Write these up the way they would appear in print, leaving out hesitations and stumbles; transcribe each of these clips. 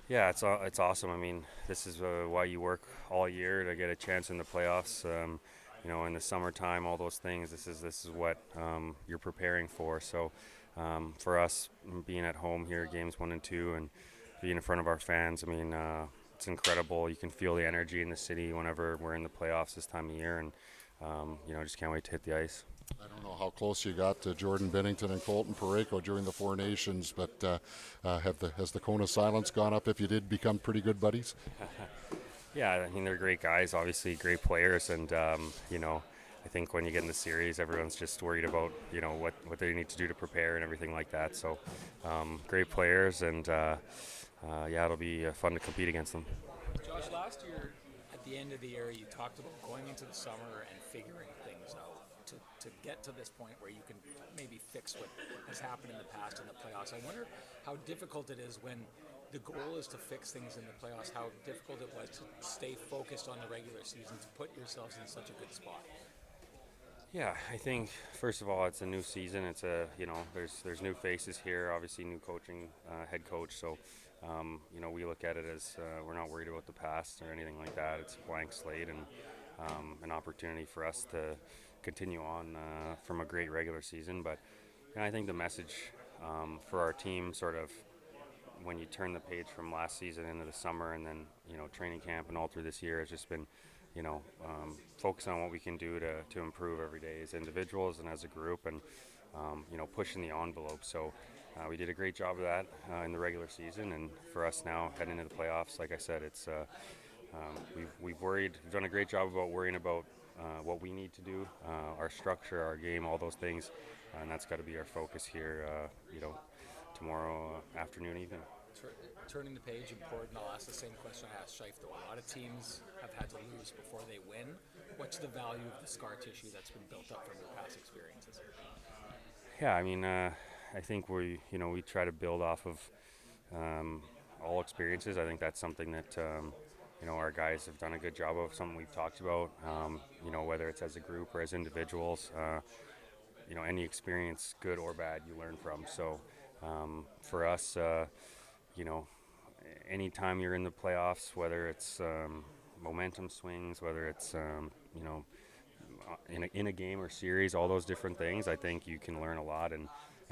Yeah, it's awesome. I mean, this is why you work all year to get a chance in the playoffs. In the summertime, all those things. This is what you're preparing for. So, for us, being at home here, games 1 and 2, and being in front of our fans, I mean, it's incredible. You can feel the energy in the city whenever we're in the playoffs this time of year, and just can't wait to hit the ice. I don't know how close you got to Jordan Bennington and Colton Parayko during the Four Nations, but has the cone of silence gone up if you did become pretty good buddies? Yeah, I mean they're great guys, obviously great players, and I think when you get in the series, everyone's just worried about what they need to do to prepare and everything like that. So, great players, and yeah, it'll be fun to compete against them. Josh, last year at the end of the year, you talked about going into the summer and figuring things out to get to this point where you can maybe fix what has happened in the past in the playoffs. I wonder how difficult it is when the goal is to fix things in the playoffs, how difficult it was to stay focused on the regular season to put yourselves in such a good spot. Yeah, I think first of all, it's a new season. It's there's new faces here. Obviously, new coaching head coach. So, we look at it as we're not worried about the past or anything like that. It's a blank slate and an opportunity for us to continue on from a great regular season. But I think the message for our team, sort of, when you turn the page from last season into the summer and then training camp and all through this year, has just been focus on what we can do to improve every day as individuals and as a group, and pushing the envelope. So we did a great job of that in the regular season, and for us now heading into the playoffs, like I said, it's we've done a great job about worrying about what we need to do, our structure, our game, all those things, and that's got to be our focus here. Tomorrow afternoon, evening. Turning the page important, I'll ask the same question I asked Scheif, though. A lot of teams have had to lose before they win. What's the value of the scar tissue that's been built up from your past experiences? Yeah, I mean, I think we try to build off of all experiences. I think that's something that our guys have done a good job of. Something we've talked about. Whether it's as a group or as individuals. Any experience, good or bad, you learn from. So for us, you know, anytime you're in the playoffs, whether it's momentum swings, whether it's in a game or series, all those different things, I think you can learn a lot and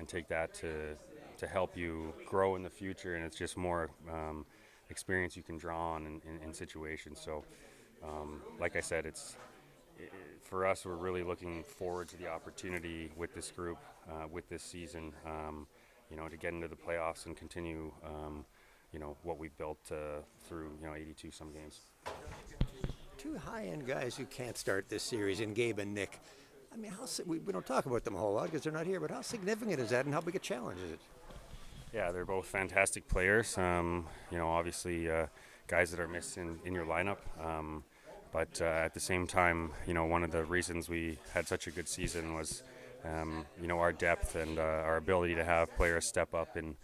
take that to help you grow in the future. And it's just more experience you can draw on in situations. So, like I said, for us, we're really looking forward to the opportunity with this group, with this season, to get into the playoffs and continue, what we've built through, 82 some games. Two high-end guys who can't start this series in Gabe and Nick. I mean, we don't talk about them a whole lot because they're not here, but how significant is that and how big a challenge is it? Yeah, they're both fantastic players. Obviously, guys that are missed in your lineup. But at the same time, one of the reasons we had such a good season was, our depth and our ability to have players step up in,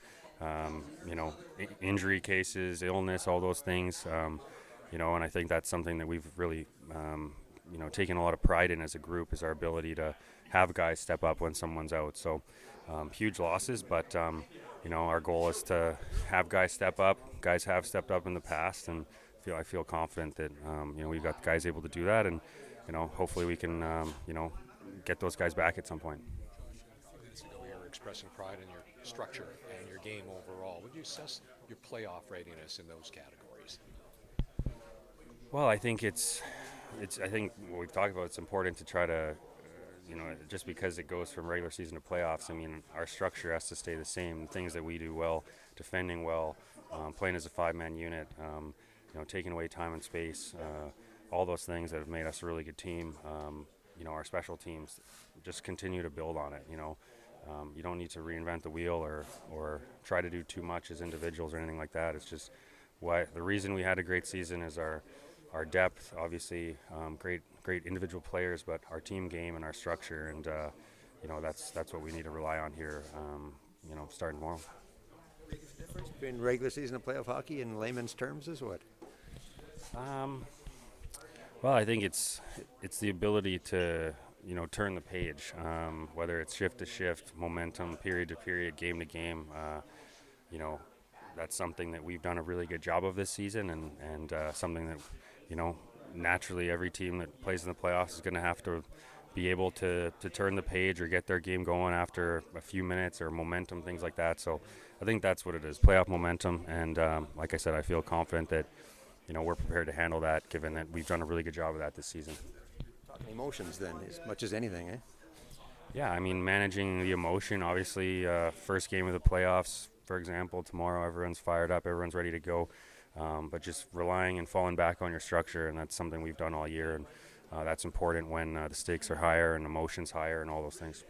injury cases, illness, all those things. And I think that's something that we've really, taken a lot of pride in as a group, is our ability to have guys step up when someone's out. So huge losses, but, our goal is to have guys step up. Guys have stepped up in the past, and I feel confident that we've got guys able to do that, and hopefully we can get those guys back at some point. A few minutes ago, you were expressing pride in your structure and your game overall. Would you assess your playoff readiness in those categories? Well, I think I think what we've talked about, it's important to try to, just because it goes from regular season to playoffs, I mean, our structure has to stay the same. Things that we do well, defending well, playing as a five-man unit, taking away time and space, all those things that have made us a really good team. Our special teams, just continue to build on it. You don't need to reinvent the wheel or try to do too much as individuals or anything like that. It's just the reason we had a great season is our depth, obviously, great individual players, but our team game and our structure, and that's what we need to rely on here. Starting tomorrow. Biggest difference between regular season and playoff hockey in layman's terms is what? Well, I think it's the ability to turn the page, whether it's shift to shift, momentum, period to period, game to game. that's something that we've done a really good job of this season, and something that, naturally every team that plays in the playoffs is going to have to be able to turn the page or get their game going after a few minutes, or momentum, things like that. So I think that's what it is, playoff momentum. And like I said, I feel confident that, we're prepared to handle that, given that we've done a really good job of that this season. Talking emotions then, as much as anything, eh? Yeah, I mean, managing the emotion, obviously, first game of the playoffs, for example, tomorrow, everyone's fired up, everyone's ready to go. But just relying and falling back on your structure, and that's something we've done all year. And that's important when the stakes are higher and emotions higher and all those things.